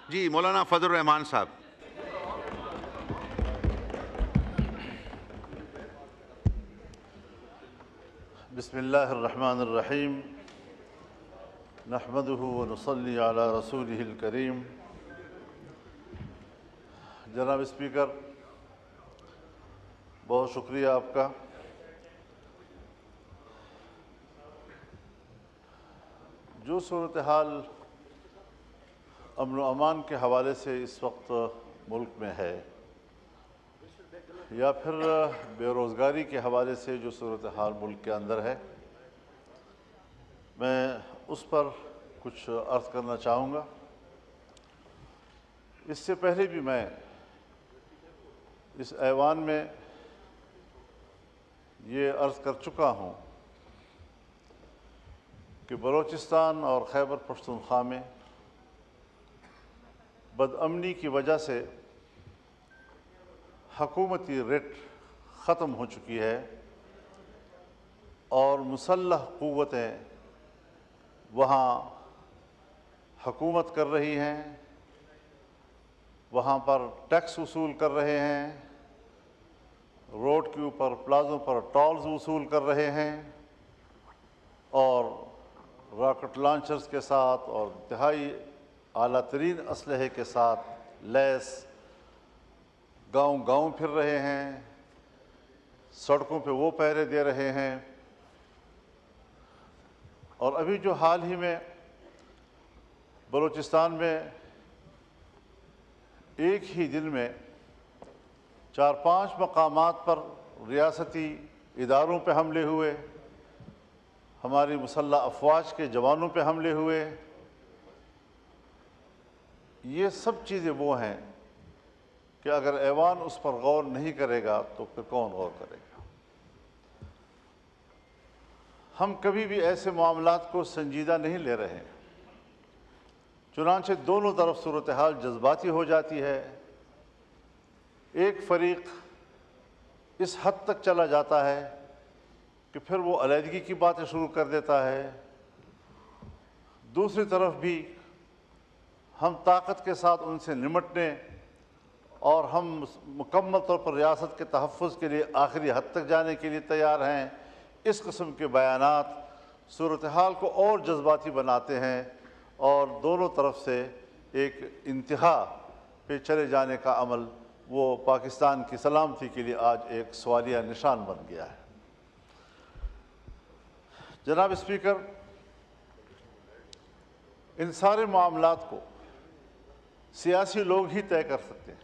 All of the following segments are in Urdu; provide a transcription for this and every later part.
جی مولانا فضل الرحمان صاحب. بسم اللہ الرحمن الرحیم نحمدہ ونصلی علی رسولہ الکریم. جناب اسپیکر، بہت شکریہ آپ کا. جو صورتحال امن و امان کے حوالے سے اس وقت ملک میں ہے، یا پھر بے روزگاری کے حوالے سے جو صورتحال ملک کے اندر ہے، میں اس پر کچھ عرض کرنا چاہوں گا. اس سے پہلے بھی میں اس ایوان میں یہ عرض کر چکا ہوں کہ بلوچستان اور خیبر پختونخوا میں بدامنی کی وجہ سے حکومتی رٹ ختم ہو چکی ہے اور مسلح قوتیں وہاں حکومت کر رہی ہیں، وہاں پر ٹیکس وصول کر رہے ہیں، روڈ کے اوپر پلازوں پر ٹولز وصول کر رہے ہیں، اور راکٹ لانچرز کے ساتھ اور انتہائی اعلیٰ ترین اسلحے کے ساتھ لیس گاؤں گاؤں پھر رہے ہیں، سڑکوں پہ وہ پہرے دے رہے ہیں. اور ابھی جو حال ہی میں بلوچستان میں ایک ہی دن میں 4-5 مقامات پر ریاستی اداروں پہ حملے ہوئے، ہماری مسلح افواج کے جوانوں پہ حملے ہوئے، یہ سب چیزیں وہ ہیں کہ اگر ایوان اس پر غور نہیں کرے گا تو پھر کون غور کرے گا. ہم کبھی بھی ایسے معاملات کو سنجیدہ نہیں لے رہے ہیں، چنانچہ دونوں طرف صورتحال جذباتی ہو جاتی ہے. ایک فریق اس حد تک چلا جاتا ہے کہ پھر وہ علیحدگی کی باتیں شروع کر دیتا ہے. دوسری طرف بھی ہم طاقت کے ساتھ ان سے نمٹنے اور ہم مکمل طور پر ریاست کے تحفظ کے لیے آخری حد تک جانے کے لیے تیار ہیں. اس قسم کے بیانات صورتحال کو اور جذباتی بناتے ہیں اور دونوں طرف سے ایک انتہا پہ چلے جانے کا عمل وہ پاکستان کی سلامتی کے لیے آج ایک سوالیہ نشان بن گیا ہے. جناب اسپیکر، ان سارے معاملات کو سیاسی لوگ ہی طے کر سکتے ہیں.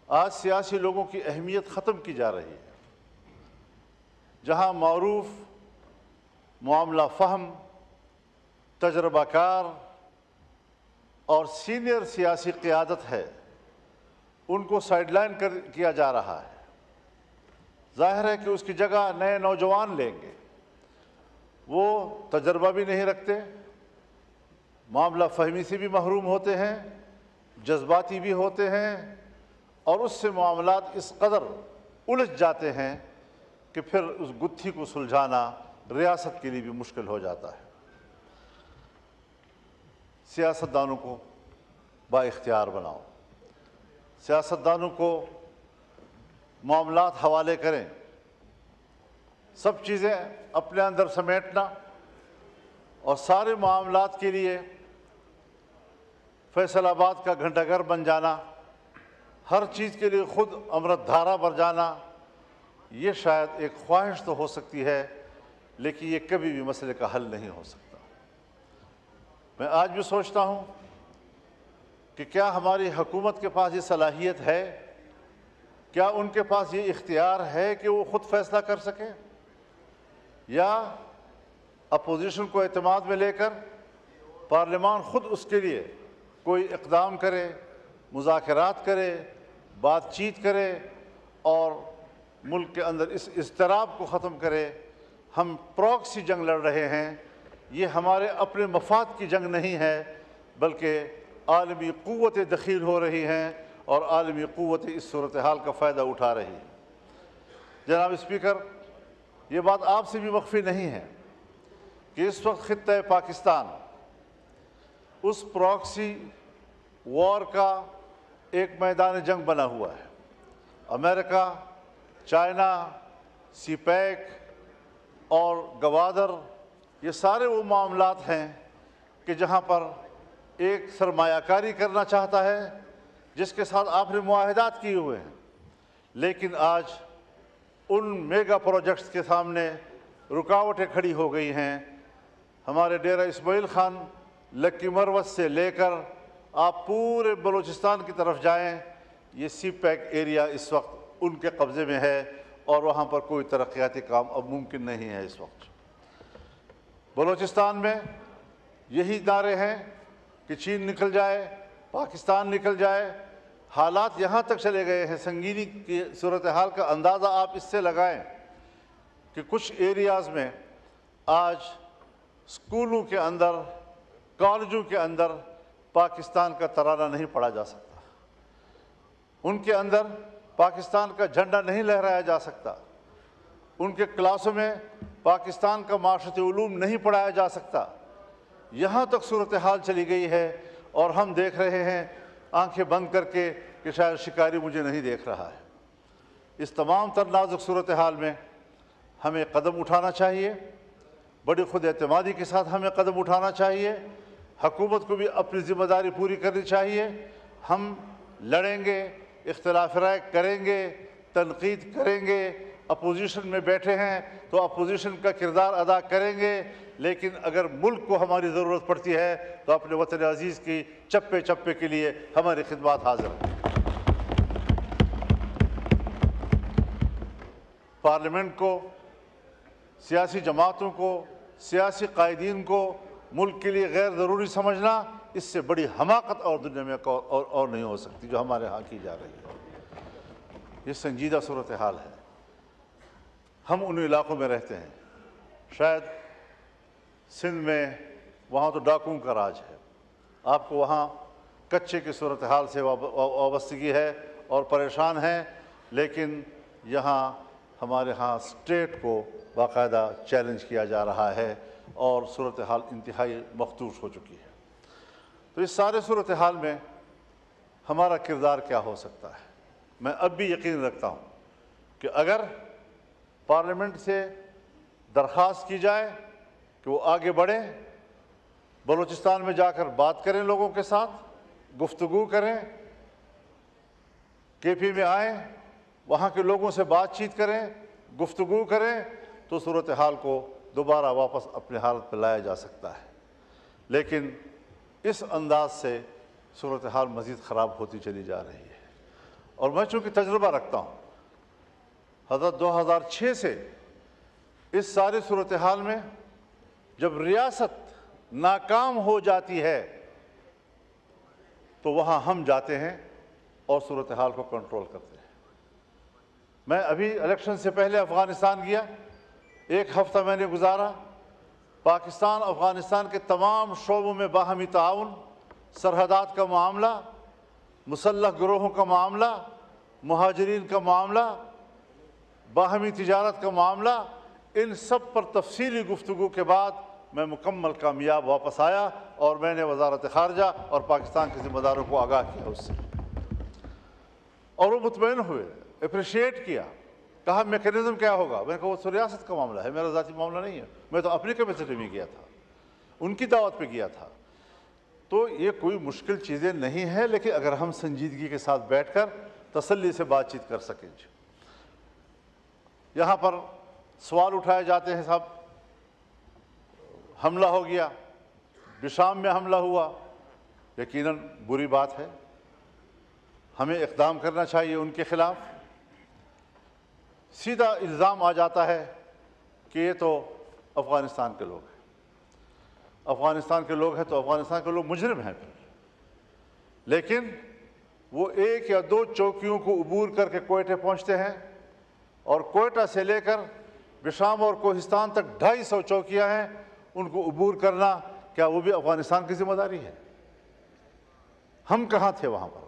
آج سیاسی لوگوں کی اہمیت ختم کی جا رہی ہے. جہاں معروف، معاملہ فہم، تجربہ کار اور سینئر سیاسی قیادت ہے، ان کو سائیڈ لائن کیا جا رہا ہے. ظاہر ہے کہ اس کی جگہ نئے نوجوان لیں گے. وہ تجربہ بھی نہیں رکھتے، معاملہ فہمی سے بھی محروم ہوتے ہیں، جذباتی بھی ہوتے ہیں، اور اس سے معاملات اس قدر الجھ جاتے ہیں کہ پھر اس گتھی کو سلجھانا ریاست کے لیے بھی مشکل ہو جاتا ہے. سیاستدانوں کو با اختیار بناؤ، سیاستدانوں کو معاملات حوالے کریں. سب چیزیں اپنے اندر سمیٹنا اور سارے معاملات کے لیے فیصل آباد کا گھنٹہ گھر بن جانا، ہر چیز کے لیے خود امرت دھارا بن جانا، یہ شاید ایک خواہش تو ہو سکتی ہے، لیکن یہ کبھی بھی مسئلے کا حل نہیں ہو سکتا. میں آج بھی سوچتا ہوں کہ کیا ہماری حکومت کے پاس یہ صلاحیت ہے، کیا ان کے پاس یہ اختیار ہے کہ وہ خود فیصلہ کر سکیں، یا اپوزیشن کو اعتماد میں لے کر پارلیمان خود اس کے لیے کوئی اقدام کرے، مذاکرات کرے، بات چیت کرے اور ملک کے اندر اس اضطراب کو ختم کرے. ہم پراکسی جنگ لڑ رہے ہیں. یہ ہمارے اپنے مفاد کی جنگ نہیں ہے، بلکہ عالمی قوتیں دخیل ہو رہی ہیں اور عالمی قوتیں اس صورتحال کا فائدہ اٹھا رہی ہیں. جناب اسپیکر، یہ بات آپ سے بھی مخفی نہیں ہے کہ اس وقت خطہ پاکستان اس پراکسی وار کا ایک میدان جنگ بنا ہوا ہے۔ امریکہ، چائنا، سی پیک اور گوادر، یہ سارے وہ معاملات ہیں کہ جہاں پر ایک سرمایہ کاری کرنا چاہتا ہے جس کے ساتھ آپ نے معاہدات کیے ہوئے ہیں، لیکن آج ان میگا پروجیکٹس کے سامنے رکاوٹیں کھڑی ہو گئی ہیں۔ ہمارے ڈیرہ اسماعیل خان، لکی مروت سے لے کر آپ پورے بلوچستان کی طرف جائیں، یہ سی پیک ایریا اس وقت ان کے قبضے میں ہے اور وہاں پر کوئی ترقیاتی کام اب ممکن نہیں ہے۔ اس وقت بلوچستان میں یہی نعرے ہیں کہ چین نکل جائے، پاکستان نکل جائے۔ حالات یہاں تک چلے گئے ہیں، سنگینی کی صورتحال کا اندازہ آپ اس سے لگائیں کہ کچھ ایریاز میں آج اسکولوں کے اندر، کالجوں کے اندر پاکستان کا ترانہ نہیں پڑھا جا سکتا، ان کے اندر پاکستان کا جھنڈا نہیں لہرایا جا سکتا، ان کے کلاسوں میں پاکستان کا معاشرتی علوم نہیں پڑھایا جا سکتا۔ یہاں تک صورتحال چلی گئی ہے اور ہم دیکھ رہے ہیں آنکھیں بند کر کے کہ شاید شکاری مجھے نہیں دیکھ رہا ہے۔ اس تمام تر نازک صورتحال میں ہمیں قدم اٹھانا چاہیے، بڑی خود اعتمادی کے ساتھ ہمیں قدم اٹھانا چاہیے۔ حکومت کو بھی اپنی ذمہ داری پوری کرنی چاہیے۔ ہم لڑیں گے، اختلاف رائے کریں گے، تنقید کریں گے، اپوزیشن میں بیٹھے ہیں تو اپوزیشن کا کردار ادا کریں گے، لیکن اگر ملک کو ہماری ضرورت پڑتی ہے تو اپنے وطن عزیز کی چپے چپے کے لیے ہماری خدمات حاضر ہیں۔ پارلیمنٹ کو، سیاسی جماعتوں کو، سیاسی قائدین کو ملک کے لیے غیر ضروری سمجھنا، اس سے بڑی حماقت اور دنیا میں اور نہیں ہو سکتی جو ہمارے ہاں کی جا رہی ہے۔ یہ سنجیدہ صورتحال ہے۔ ہم ان علاقوں میں رہتے ہیں، شاید سندھ میں وہاں تو ڈاکوؤں کا راج ہے، آپ کو وہاں کچے کی صورتحال سے وابستگی ہے اور پریشان ہیں، لیکن یہاں ہمارے ہاں اسٹیٹ کو باقاعدہ چیلنج کیا جا رہا ہے اور صورتحال انتہائی مخدوش ہو چکی ہے۔ تو اس سارے صورتحال میں ہمارا کردار کیا ہو سکتا ہے؟ میں اب بھی یقین رکھتا ہوں کہ اگر پارلیمنٹ سے درخواست کی جائے کہ وہ آگے بڑھیں، بلوچستان میں جا کر بات کریں، لوگوں کے ساتھ گفتگو کریں، کے پی میں آئیں، وہاں کے لوگوں سے بات چیت کریں، گفتگو کریں، تو صورتحال کو دوبارہ واپس اپنے حالت پہ لایا جا سکتا ہے۔ لیکن اس انداز سے صورتحال مزید خراب ہوتی چلی جا رہی ہے، اور میں چونکہ تجربہ رکھتا ہوں، حضرت 2006 سے اس ساری صورتحال میں جب ریاست ناکام ہو جاتی ہے تو وہاں ہم جاتے ہیں اور صورتحال کو کنٹرول کرتے ہیں۔ میں ابھی الیکشن سے پہلے افغانستان گیا، ایک ہفتہ میں نے گزارا۔ پاکستان افغانستان کے تمام شعبوں میں باہمی تعاون، سرحدات کا معاملہ، مسلح گروہوں کا معاملہ، مہاجرین کا معاملہ، باہمی تجارت کا معاملہ، ان سب پر تفصیلی گفتگو کے بعد میں مکمل کامیاب واپس آیا اور میں نے وزارت خارجہ اور پاکستان کے ذمہ داروں کو آگاہ کیا اس سے، اور وہ مطمئن ہوئے، اپریشیٹ کیا، کہا میکینزم کیا ہوگا؟ میں نے کہا وہ ریاست کا معاملہ ہے، میرا ذاتی معاملہ نہیں ہے، میں تو اپنی کیپیسٹی میں گیا تھا، ان کی دعوت پہ گیا تھا۔ تو یہ کوئی مشکل چیزیں نہیں ہیں، لیکن اگر ہم سنجیدگی کے ساتھ بیٹھ کر تسلی سے بات چیت کر سکیں۔ یہاں پر سوال اٹھائے جاتے ہیں، صاحب حملہ ہو گیا، بشام میں حملہ ہوا، یقیناً بری بات ہے، ہمیں اقدام کرنا چاہیے ان کے خلاف۔ سیدھا الزام آ جاتا ہے کہ یہ تو افغانستان کے لوگ ہیں، افغانستان کے لوگ ہیں تو افغانستان کے لوگ مجرم ہیں پھر۔ لیکن وہ ایک یا دو چوکیوں کو عبور کر کے کوئٹہ پہنچتے ہیں، اور کوئٹہ سے لے کر بشام اور کوہستان تک 250 چوکیاں ہیں، ان کو عبور کرنا کیا وہ بھی افغانستان کی ذمہ داری ہے؟ ہم کہاں تھے وہاں پر؟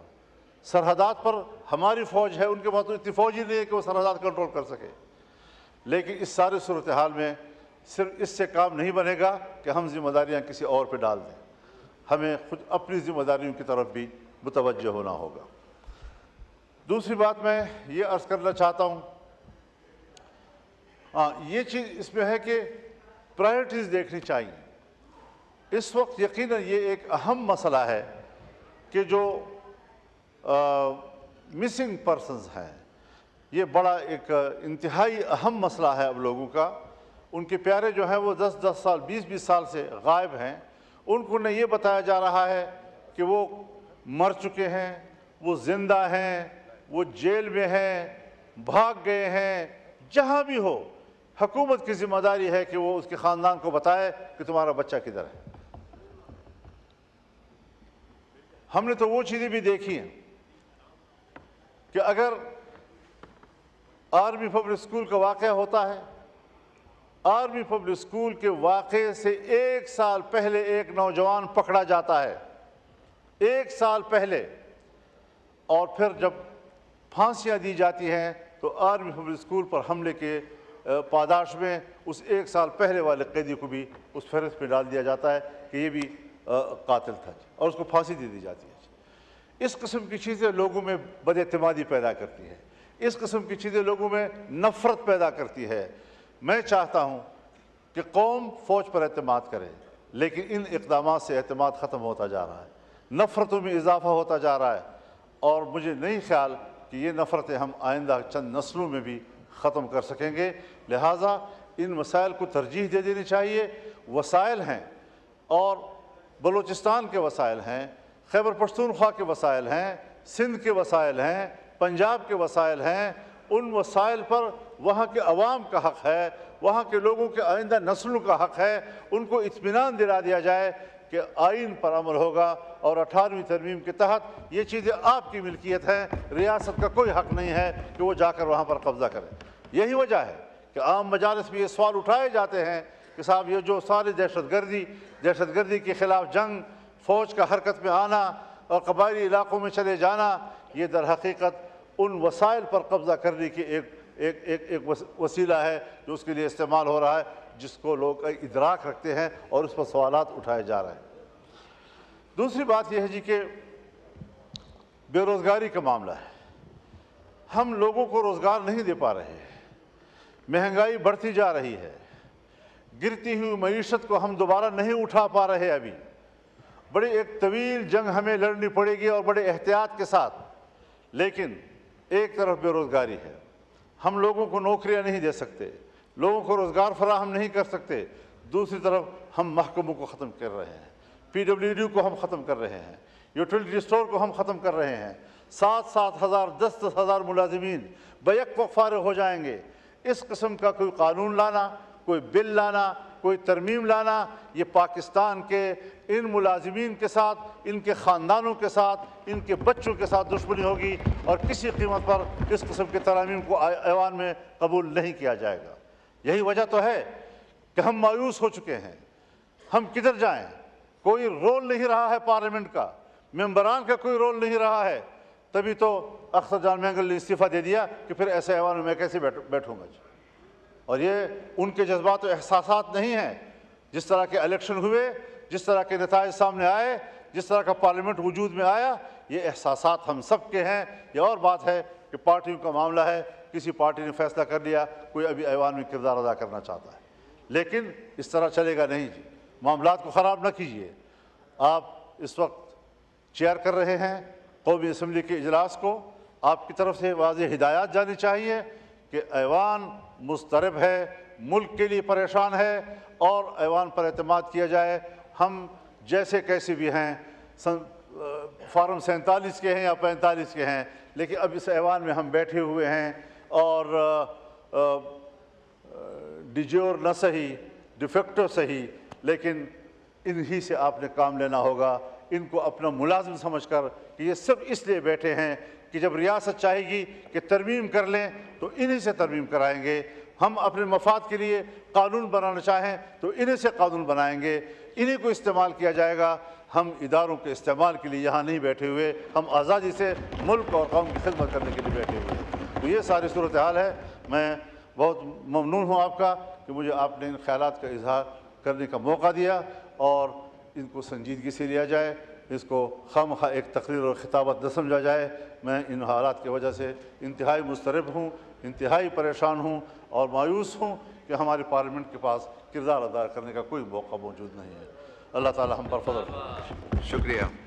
سرحدات پر ہماری فوج ہے، ان کے پاس تو اتنی فوج ہی نہیں ہے کہ وہ سرحدات کنٹرول کر سکے۔ لیکن اس سارے صورتحال میں صرف اس سے کام نہیں بنے گا کہ ہم ذمہ داریاں کسی اور پہ ڈال دیں۔ ہمیں خود اپنی ذمہ داریوں کی طرف بھی متوجہ ہونا ہوگا۔ دوسری بات میں یہ عرض کرنا چاہتا ہوں، یہ چیز اس میں ہے کہ پرائرٹیز دیکھنی چاہیے۔ اس وقت یقیناً یہ ایک اہم مسئلہ ہے کہ جو مسنگ پرسنز ہیں، یہ بڑا ایک انتہائی اہم مسئلہ ہے اب لوگوں کا۔ ان کے پیارے جو ہیں وہ 10 سال 20 سال سے غائب ہیں، ان کو نہ یہ بتایا جا رہا ہے کہ وہ مر چکے ہیں، وہ زندہ ہیں، وہ جیل میں ہیں، بھاگ گئے ہیں۔ جہاں بھی ہو، حکومت کی ذمہ داری ہے کہ وہ اس کے خاندان کو بتائے کہ تمہارا بچہ کدھر ہے۔ ہم نے تو وہ چیزیں بھی دیکھی ہیں کہ اگر آرمی پبلک اسکول کا واقعہ ہوتا ہے، آرمی پبلک اسکول کے واقعے سے 1 سال پہلے ایک نوجوان پکڑا جاتا ہے، 1 سال پہلے، اور پھر جب پھانسیاں دی جاتی ہیں تو آرمی پبلک اسکول پر حملے کے پاداش میں اس 1 سال پہلے والے قیدی کو بھی اس فہرست پہ ڈال دیا جاتا ہے کہ یہ بھی قاتل تھا، اور اس کو پھانسی دے دی جاتی ہے۔ اس قسم کی چیزیں لوگوں میں بد اعتمادی پیدا کرتی ہے، اس قسم کی چیزیں لوگوں میں نفرت پیدا کرتی ہے۔ میں چاہتا ہوں کہ قوم فوج پر اعتماد کرے، لیکن ان اقدامات سے اعتماد ختم ہوتا جا رہا ہے، نفرتوں میں اضافہ ہوتا جا رہا ہے، اور مجھے نہیں خیال کہ یہ نفرتیں ہم آئندہ چند نسلوں میں بھی ختم کر سکیں گے۔ لہٰذا ان مسائل کو ترجیح دے دینی چاہیے۔ وسائل ہیں، اور بلوچستان کے وسائل ہیں، خیبر پختونخوا کے وسائل ہیں، سندھ کے وسائل ہیں، پنجاب کے وسائل ہیں۔ ان وسائل پر وہاں کے عوام کا حق ہے، وہاں کے لوگوں کے آئندہ نسلوں کا حق ہے۔ ان کو اطمینان دلا دیا جائے کہ آئین پر عمل ہوگا، اور 18ویں ترمیم کے تحت یہ چیزیں آپ کی ملکیت ہیں، ریاست کا کوئی حق نہیں ہے کہ وہ جا کر وہاں پر قبضہ کرے۔ یہی وجہ ہے کہ عام مجالس میں یہ سوال اٹھائے جاتے ہیں کہ صاحب یہ جو ساری دہشت گردی کے خلاف جنگ، فوج کا حرکت میں آنا اور قبائلی علاقوں میں چلے جانا، یہ در حقیقت ان وسائل پر قبضہ کرنے کی ایک وسیلہ ہے جو اس کے لیے استعمال ہو رہا ہے، جس کو لوگ ادراک رکھتے ہیں، اور اس پر سوالات اٹھائے جا رہے ہیں۔ دوسری بات یہ ہے جی کہ بے روزگاری کا معاملہ ہے۔ ہم لوگوں کو روزگار نہیں دے پا رہے ہیں، مہنگائی بڑھتی جا رہی ہے، گرتی ہوئی معیشت کو ہم دوبارہ نہیں اٹھا پا رہے۔ ابھی بڑی ایک طویل جنگ ہمیں لڑنی پڑے گی، اور بڑے احتیاط کے ساتھ۔ لیکن ایک طرف بے روزگاری ہے، ہم لوگوں کو نوکریاں نہیں دے سکتے، لوگوں کو روزگار فراہم نہیں کر سکتے۔ دوسری طرف ہم محکموں کو ختم کر رہے ہیں، PWD کو ہم ختم کر رہے ہیں، یوٹیلیٹی اسٹور کو ہم ختم کر رہے ہیں۔ 7 ہزار 10 ہزار ملازمین بیک وقت فارغ ہو جائیں گے۔ اس قسم کا کوئی قانون لانا، کوئی بل لانا، کوئی ترمیم لانا، یہ پاکستان کے ان ملازمین کے ساتھ، ان کے خاندانوں کے ساتھ، ان کے بچوں کے ساتھ دشمنی ہوگی، اور کسی قیمت پر اس قسم کے ترامیم کو ایوان میں قبول نہیں کیا جائے گا۔ یہی وجہ تو ہے کہ ہم مایوس ہو چکے ہیں۔ ہم کدھر جائیں؟ کوئی رول نہیں رہا ہے پارلیمنٹ کا، ممبران کا کوئی رول نہیں رہا ہے۔ تبھی تو اختر جان مینگل نے استعفیٰ دے دیا کہ پھر ایسے ایوان میں کیسے بیٹھوں گا جی۔ اور یہ ان کے جذبات و احساسات نہیں ہیں۔ جس طرح کے الیکشن ہوئے، جس طرح کے نتائج سامنے آئے، جس طرح کا پارلیمنٹ وجود میں آیا، یہ احساسات ہم سب کے ہیں۔ یہ اور بات ہے کہ پارٹیوں کا معاملہ ہے، کسی پارٹی نے فیصلہ کر لیا، کوئی ابھی ایوان میں کردار ادا کرنا چاہتا ہے، لیکن اس طرح چلے گا نہیں جی۔ معاملات کو خراب نہ کیجیے۔ آپ اس وقت چیئر کر رہے ہیں قومی اسمبلی کے اجلاس کو، آپ کی طرف سے واضح ہدایات جانی چاہیے کہ ایوان مضطرب ہے، ملک کے لیے پریشان ہے، اور ایوان پر اعتماد کیا جائے۔ ہم جیسے کیسے بھی ہیں، فارم 47 کے ہیں یا 45 کے ہیں، لیکن اب اس ایوان میں ہم بیٹھے ہوئے ہیں، اور ڈیجور نہ صحیح، ڈیفیکٹو صحیح، لیکن انہی سے آپ نے کام لینا ہوگا۔ ان کو اپنا ملازم سمجھ کر کہ یہ سب اس لیے بیٹھے ہیں کہ جب ریاست چاہے گی کہ ترمیم کر لیں تو انہی سے ترمیم کرائیں گے۔ ہم اپنے مفاد کے لیے قانون بنانا چاہیں تو انہی سے قانون بنائیں گے، انہی کو استعمال کیا جائے گا۔ ہم اداروں کے استعمال کے لیے یہاں نہیں بیٹھے ہوئے، ہم آزادی سے ملک اور قوم کی خدمت کرنے کے لیے بیٹھے ہوئے ہیں۔ تو یہ ساری صورتحال ہے۔ میں بہت ممنون ہوں آپ کا کہ مجھے آپ نے ان خیالات کا اظہار کرنے کا موقع دیا، اور ان کو سنجیدگی سے لیا جائے، اس کو خواہ ایک تقریر اور خطابت نہ سمجھا جائے۔ میں ان حالات کی وجہ سے انتہائی مضطرب ہوں، انتہائی پریشان ہوں اور مایوس ہوں کہ ہماری پارلیمنٹ کے پاس کردار ادا کرنے کا کوئی موقع موجود نہیں ہے۔ اللہ تعالی ہم پر فضل فرمائے۔ شکریہ۔